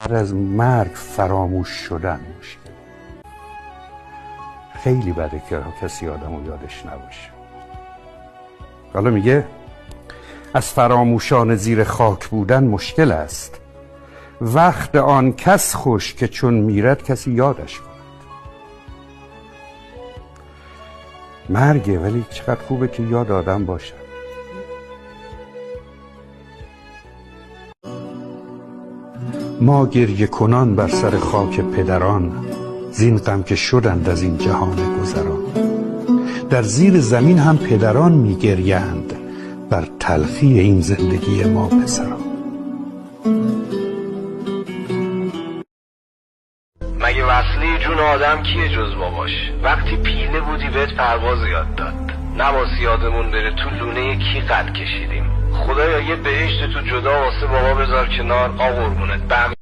از مرگ فراموش شدن مشکل. خیلی بده که کسی آدمو یادش نباشه. حالا میگه از فراموشان زیر خاک بودن مشکل است، وقت آن کس خوش که چون میرد کسی یادش کند. مرگه، ولی چقدر خوبه که یاد آدم باشه. ما گریه کنان بر سر خاک پدران، زین غم که شدند از این جهان گذران. در زیر زمین هم پدران میگریند بر تلخی این زندگی ما پسران. مگه وصله جون آدم کیه جز باباش؟ وقتی پیله بودی بهت پرواز یاد داد، نباسی یادمون بره تو لونه کی قد کشیدیم. خدایا یه بهشت تو جدا واسه بابا بذار کنار، آ قربونت.